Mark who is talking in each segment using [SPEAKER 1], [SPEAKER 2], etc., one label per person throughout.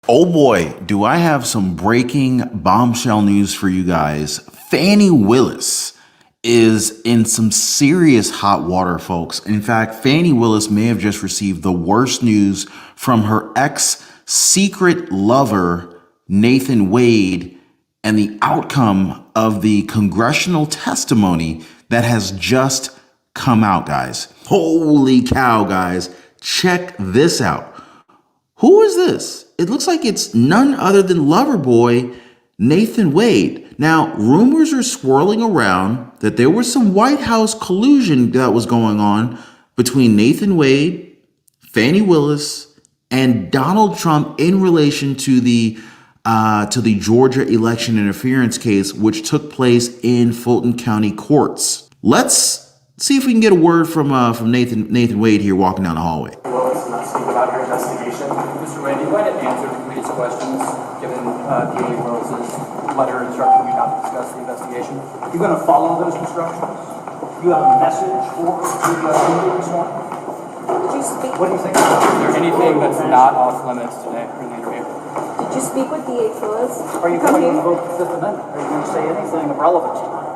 [SPEAKER 1] Oh boy, do I have some breaking bombshell news for you guys. Fani Willis is in some serious hot water, folks. In fact, Fani Willis may have just received the worst news from her ex-secret lover, Nathan Wade, and the outcome of the congressional testimony that has just come out, guys. Holy cow, guys. Check this out. Who is this? It looks like it's none other than Loverboy Nathan Wade. Now, rumors are swirling around that there was some White House collusion that was going on between Nathan Wade, Fani Willis, and Donald Trump in relation to the Georgia election interference case, which took place in Fulton County courts. Let's see if we can get a word from Nathan Wade here walking down the hallway.
[SPEAKER 2] Willis, not speak about your investigation. Mr. Wade, do you go ahead and answer the committee's questions, given DA Willis's letter instructing you not to discuss the investigation? You're going to follow those instructions? You have a message for the committee this morning?
[SPEAKER 3] Did you speak?
[SPEAKER 2] What do you think? Is there anything that's not off limits today for the interview?
[SPEAKER 3] Did you speak with DA Willis?
[SPEAKER 2] Are you going to invoke the Fifth Amendment? Are you going to say anything of relevance tonight?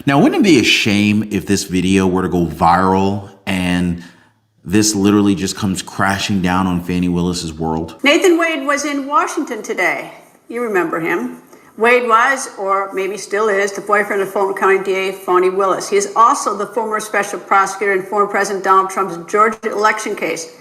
[SPEAKER 1] Now, wouldn't it be a shame if this video were to go viral and this literally just comes crashing down on Fani Willis's world?
[SPEAKER 4] Nathan Wade was in Washington today. You remember him. Wade was, or maybe still is, the boyfriend of Fulton County DA Fani Willis. He is also the former special prosecutor in former President Donald Trump's Georgia election case.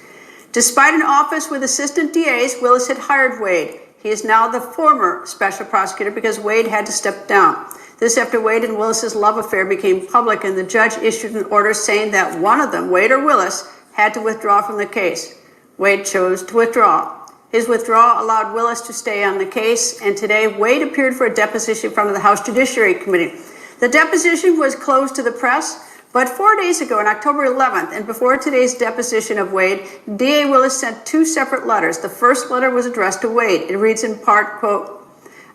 [SPEAKER 4] Despite an office with assistant DAs, Willis had hired Wade. He is now the former special prosecutor because Wade had to step down. This after Wade and Willis's love affair became public, and the judge issued an order saying that one of them, Wade or Willis, had to withdraw from the case. Wade chose to withdraw. His withdrawal allowed Willis to stay on the case, and today Wade appeared for a deposition from the House Judiciary Committee. The deposition was closed to the press, but 4 days ago, on October 11th, and before today's deposition of Wade, DA Willis sent two separate letters. The first letter was addressed to Wade. It reads in part, quote,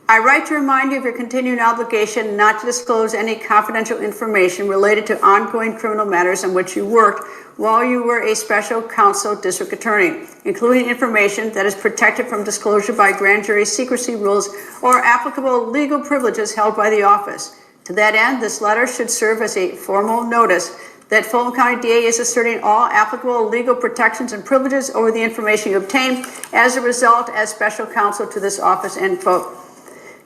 [SPEAKER 4] "I write to remind you of your continuing obligation not to disclose any confidential information related to ongoing criminal matters on which you worked while you were a special counsel district attorney, including information that is protected from disclosure by grand jury secrecy rules or applicable legal privileges held by the office. To that end, this letter should serve as a formal notice that Fulton County DA is asserting all applicable legal protections and privileges over the information you obtained as a result as special counsel to this office," end quote.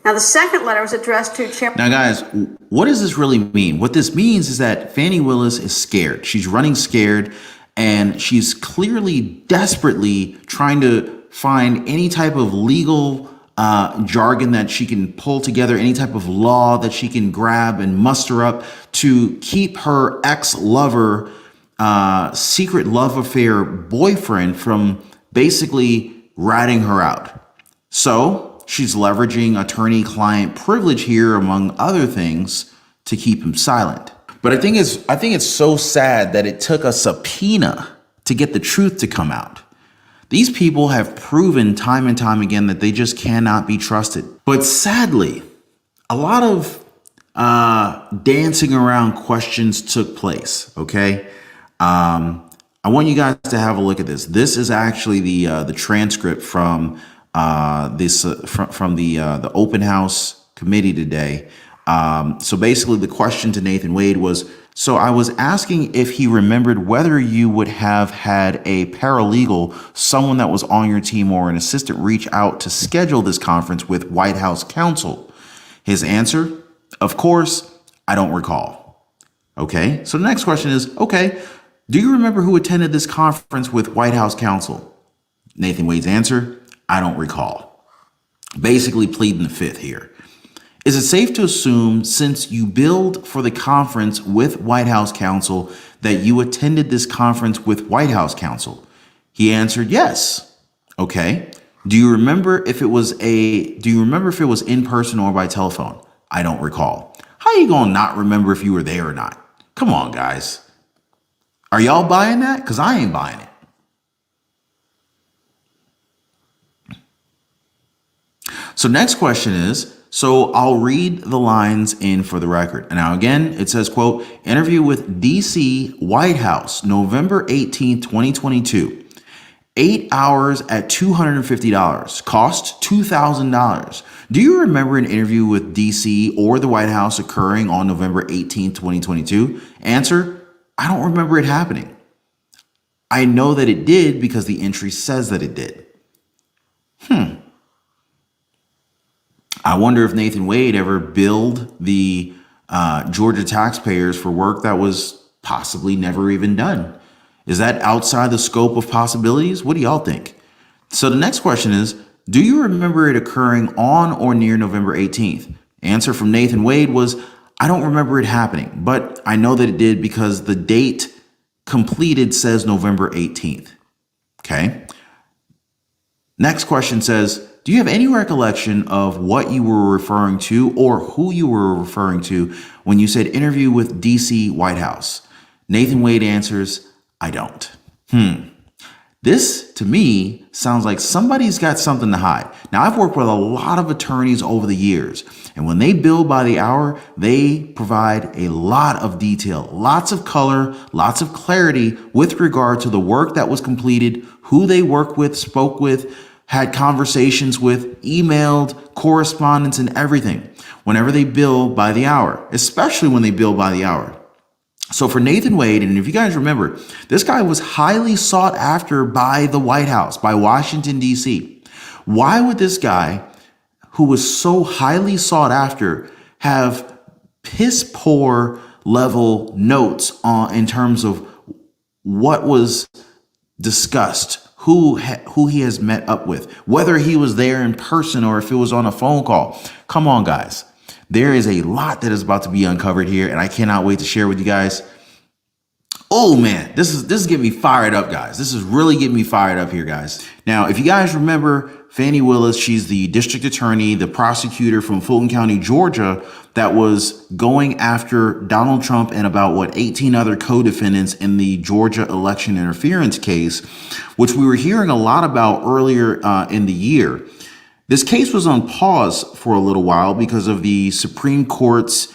[SPEAKER 4] Now, the second letter was addressed to Chairman.
[SPEAKER 1] Now, guys, what does this really mean? What this means is that Fani Willis is scared. She's running scared, and she's clearly desperately trying to find any type of legal jargon that she can pull together, any type of law that she can grab and muster up to keep her ex-lover, secret love affair boyfriend from basically ratting her out. So she's leveraging attorney-client privilege here, among other things, to keep him silent. But I think it's so sad that it took a subpoena to get the truth to come out. These people have proven time and time again that they just cannot be trusted. But sadly, a lot of dancing around questions took place. Okay, I want you guys to have a look at this. This is actually the transcript from the open house committee today. So basically the question to Nathan Wade was, so I was asking if he remembered whether you would have had a paralegal, someone that was on your team, or an assistant reach out to schedule this conference with White House counsel. His answer, of course, I don't recall. Okay, so the next question is, okay, do you remember who attended this conference with White House counsel? Nathan Wade's answer, I don't recall. Basically pleading the fifth here. Is it safe to assume, since you billed for the conference with White House counsel, that you attended this conference with White House counsel? He answered yes. Okay. Do you remember if it was in person or by telephone? I don't recall. How you gonna not remember if you were there or not? Come on, guys. Are y'all buying that? Because I ain't buying it. So next question is, So I'll read the lines in for the record. Now, again, it says, quote, interview with DC White House, November 18th, 2022. 8 hours at $250. Cost $2,000. Do you remember an interview with DC or the White House occurring on November 18th, 2022? Answer, I don't remember it happening. I know that it did because the entry says that it did. I wonder if Nathan Wade ever billed the Georgia taxpayers for work that was possibly never even done. Is that outside the scope of possibilities? What do y'all think? So the next question is, do you remember it occurring on or near November 18th? Answer from Nathan Wade was, I don't remember it happening, but I know that it did because the date completed says November 18th. Okay. Next question says, do you have any recollection of what you were referring to or who you were referring to when you said interview with DC White House? Nathan Wade answers, I don't. This, to me, sounds like somebody's got something to hide. Now, I've worked with a lot of attorneys over the years, and when they bill by the hour, they provide a lot of detail, lots of color, lots of clarity with regard to the work that was completed, who they worked with, spoke with, had conversations with, emailed, correspondence, and everything whenever they bill by the hour, especially when they bill by the hour. So for Nathan Wade, and if you guys remember, this guy was highly sought after by the White House, by Washington, D.C. Why would this guy, who was so highly sought after, have piss poor level notes in terms of what was discussed, who he has met up with, whether he was there in person or if it was on a phone call? Come on, guys. There is a lot that is about to be uncovered here, and I cannot wait to share with you guys. Oh man, this is getting me fired up, guys. This is really getting me fired up here, guys. Now, if you guys remember Fani Willis, she's the district attorney, the prosecutor from Fulton County, Georgia, that was going after Donald Trump and about 18 other co-defendants in the Georgia election interference case, which we were hearing a lot about earlier in the year. This case was on pause for a little while because of the Supreme Court's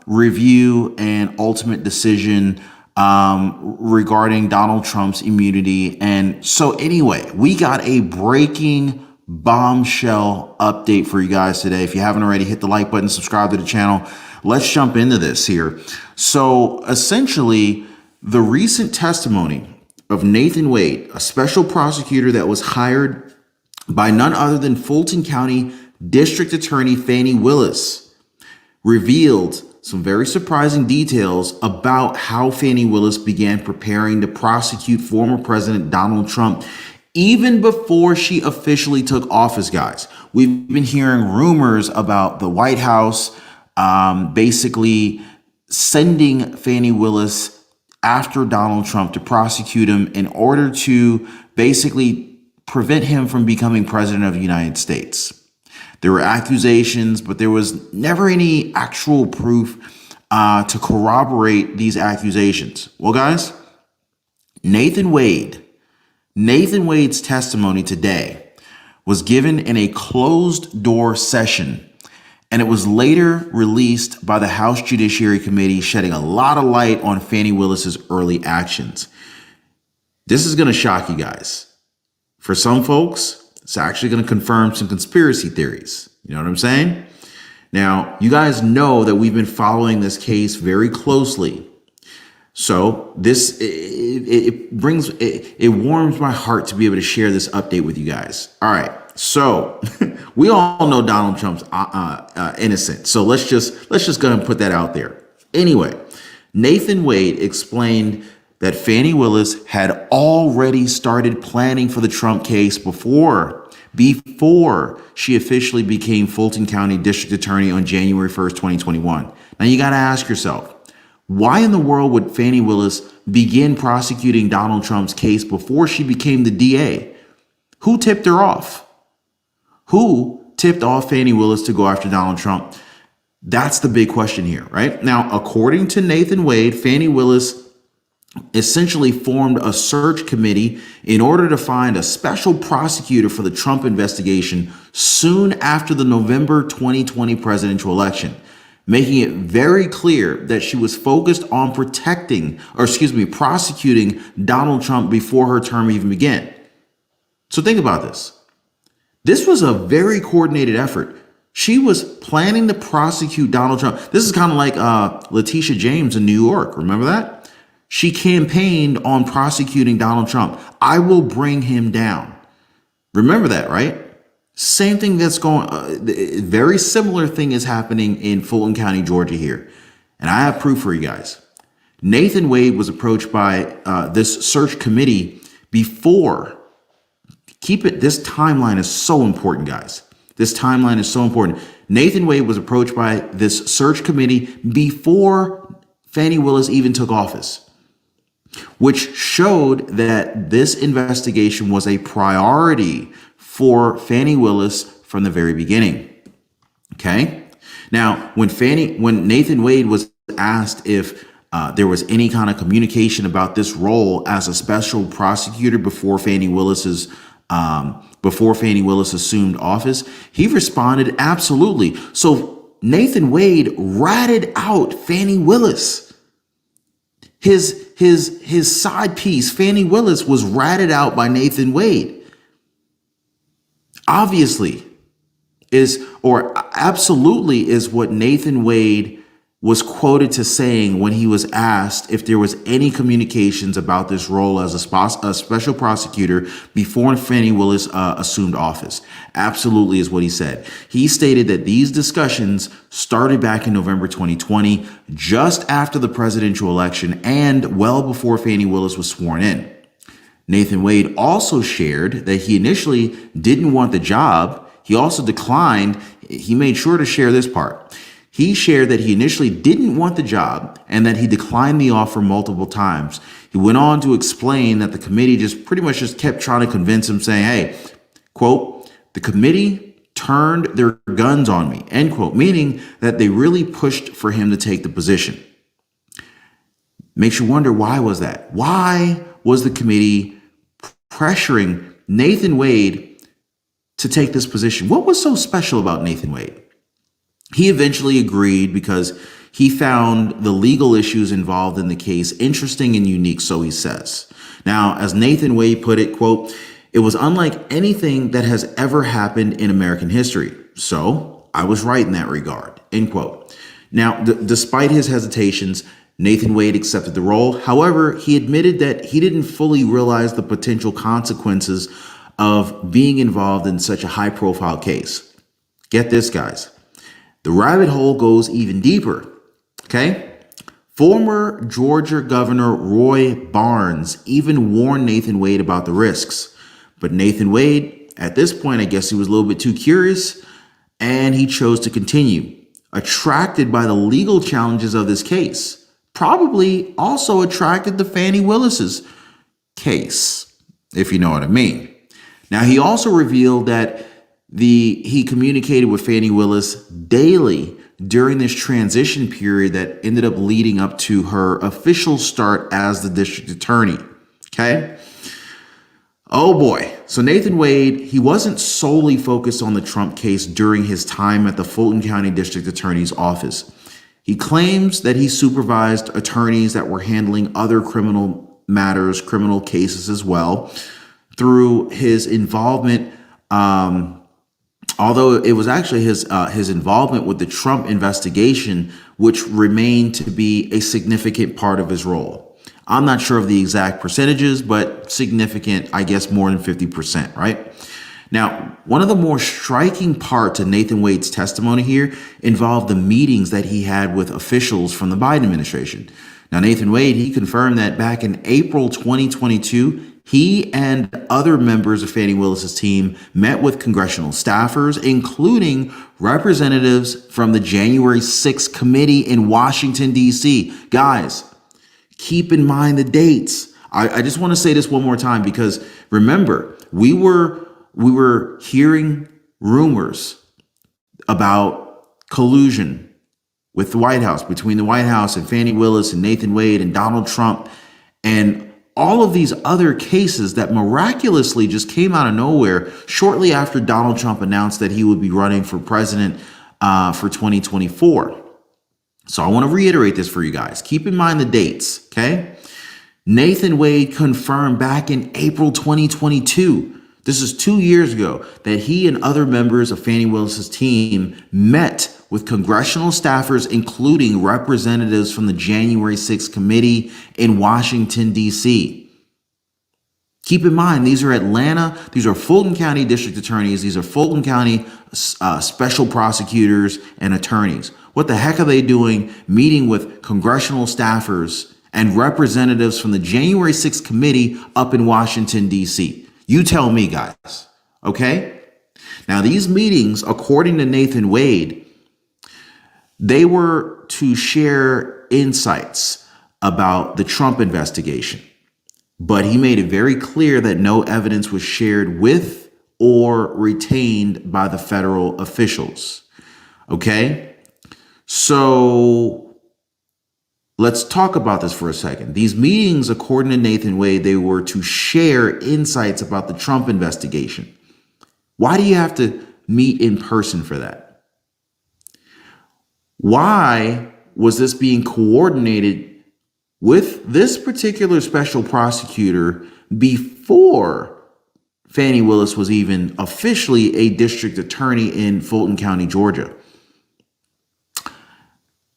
[SPEAKER 1] review and ultimate decision regarding Donald Trump's immunity. And so anyway, we got a breaking bombshell update for you guys today. If you haven't already, hit the like button, subscribe to the channel. Let's jump into this here. So essentially, the recent testimony of Nathan Wade, a special prosecutor that was hired by none other than Fulton County District Attorney Fani Willis, revealed some very surprising details about how Fani Willis began preparing to prosecute former President Donald Trump even before she officially took office, guys. We've been hearing rumors about the White House basically sending Fani Willis after Donald Trump to prosecute him in order to basically prevent him from becoming president of the United States. There were accusations, but there was never any actual proof to corroborate these accusations. Well, guys, Nathan Wade's testimony today was given in a closed door session, and it was later released by the House Judiciary Committee, shedding a lot of light on Fani Willis's early actions. This is going to shock you guys. For some folks, it's actually going to confirm some conspiracy theories. You know what I'm saying? Now, you guys know that we've been following this case very closely. So this, it warms my heart to be able to share this update with you guys. All right. So we all know Donald Trump's innocent. So let's just go ahead and put that out there. Anyway, Nathan Wade explained that Fani Willis had already started planning for the Trump case before she officially became Fulton County District Attorney on January 1st, 2021. Now you got to ask yourself, why in the world would Fani Willis begin prosecuting Donald Trump's case before she became the DA? Who tipped her off? Who tipped off Fani Willis to go after Donald Trump? That's the big question here, right? Now, according to Nathan Wade, Fani Willis essentially formed a search committee in order to find a special prosecutor for the Trump investigation soon after the November 2020 presidential election, making it very clear that she was focused on prosecuting Donald Trump before her term even began. So think about this. This was a very coordinated effort. She was planning to prosecute Donald Trump. This is kind of like Letitia James in New York. Remember that? She campaigned on prosecuting Donald Trump. I will bring him down. Remember that, right? Same thing that's going, very similar thing is happening in Fulton County, Georgia here. And I have proof for you guys. Nathan Wade was approached by this search committee before. This timeline is so important, guys. This timeline is so important. Nathan Wade was approached by this search committee before Fani Willis even took office, which showed that this investigation was a priority for Fani Willis from the very beginning. Okay. Now, when Nathan Wade was asked if there was any kind of communication about this role as a special prosecutor before Fani Willis assumed office, he responded, absolutely. So Nathan Wade ratted out Fani Willis. His side piece, Fani Willis, was ratted out by Nathan Wade. Absolutely is what Nathan Wade was quoted to saying when he was asked if there was any communications about this role as a special prosecutor before Fani Willis assumed office. Absolutely is what he said. He stated that these discussions started back in November 2020, just after the presidential election and well before Fani Willis was sworn in. Nathan Wade also shared that he initially didn't want the job. He also declined. He made sure to share this part. He shared that he initially didn't want the job and that he declined the offer multiple times. He went on to explain that the committee pretty much kept trying to convince him, saying, hey, quote, the committee turned their guns on me, end quote, meaning that they really pushed for him to take the position. Makes you wonder, why was that? Why was the committee pressuring Nathan Wade to take this position? What was so special about Nathan Wade? He eventually agreed because he found the legal issues involved in the case interesting and unique, so he says. Now, as Nathan Wade put it, quote, it was unlike anything that has ever happened in American history. So I was right in that regard, end quote. Now, despite his hesitations, Nathan Wade accepted the role. However, he admitted that he didn't fully realize the potential consequences of being involved in such a high-profile case. Get this, guys. The rabbit hole goes even deeper, okay? Former Georgia Governor Roy Barnes even warned Nathan Wade about the risks. But Nathan Wade, at this point, I guess he was a little bit too curious, and he chose to continue, attracted by the legal challenges of this case. Probably also attracted to Fani Willis's case, if you know what I mean. Now, he also revealed that he communicated with Fani Willis daily during this transition period that ended up leading up to her official start as the district attorney. Okay. Oh boy. So Nathan Wade, he wasn't solely focused on the Trump case during his time at the Fulton County District Attorney's office. He claims that he supervised attorneys that were handling other criminal matters, criminal cases as well, through his involvement, although it was actually his involvement with the Trump investigation, which remained to be a significant part of his role. I'm not sure of the exact percentages, but significant, I guess more than 50%, right? Now, one of the more striking parts of Nathan Wade's testimony here involved the meetings that he had with officials from the Biden administration. Now, Nathan Wade, he confirmed that back in April 2022, he and other members of Fani Willis's team met with congressional staffers, including representatives from the January 6th committee in Washington, D.C. Guys, keep in mind the dates. I just want to say this one more time, because remember, we were hearing rumors about collusion with the White House, between the White House and Fani Willis and Nathan Wade and Donald Trump. and all of these other cases that miraculously just came out of nowhere shortly after Donald Trump announced that he would be running for president for 2024. So I want to reiterate this for you guys. Keep in mind the dates, okay? Nathan Wade confirmed back in April 2022, this is 2 years ago, that he and other members of Fani Willis's team met with congressional staffers, including representatives from the January 6th committee in Washington, D.C. Keep in mind, these are these are Fulton County district attorneys, these are Fulton County special prosecutors and attorneys. What the heck are they doing meeting with congressional staffers and representatives from the January 6th committee up in Washington, D.C.? You tell me, guys, okay? Now, these meetings, according to Nathan Wade, they were to share insights about the Trump investigation, but he made it very clear that no evidence was shared with or retained by the federal officials. Okay, so let's talk about this for a second. These meetings, according to Nathan Wade, they were to share insights about the Trump investigation. Why do you have to meet in person for that? Why was this being coordinated with this particular special prosecutor before Fani Willis was even officially a district attorney in Fulton County, Georgia?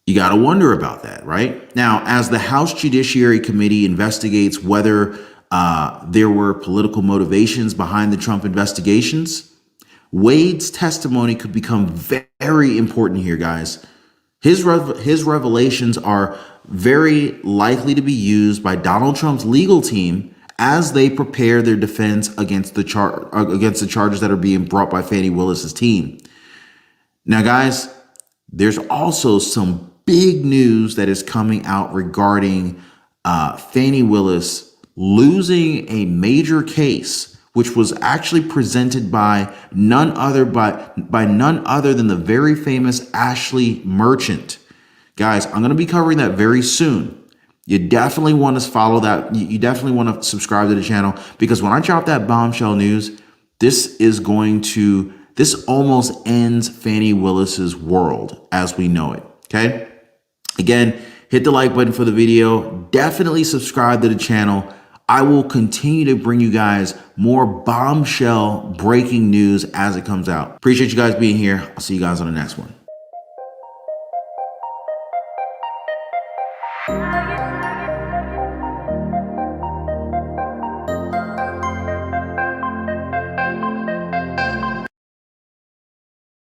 [SPEAKER 1] You got to wonder about that, right? Now, as the House Judiciary Committee investigates whether there were political motivations behind the Trump investigations, Wade's testimony could become very important here, guys. His revelations are very likely to be used by Donald Trump's legal team as they prepare their defense against the charges that are being brought by Fani Willis's team. Now, guys, there's also some big news that is coming out regarding Fani Willis losing a major case, which was actually presented by none other than the very famous Ashley Merchant. Guys, I'm going to be covering that very soon. You definitely want to follow that. You definitely want to subscribe to the channel, because when I drop that bombshell news, this almost ends Fani Willis's world as we know it. Okay. Again, hit the like button for the video. Definitely subscribe to the channel. I will continue to bring you guys more bombshell breaking news as it comes out. Appreciate you guys being here. I'll see you guys on the next one.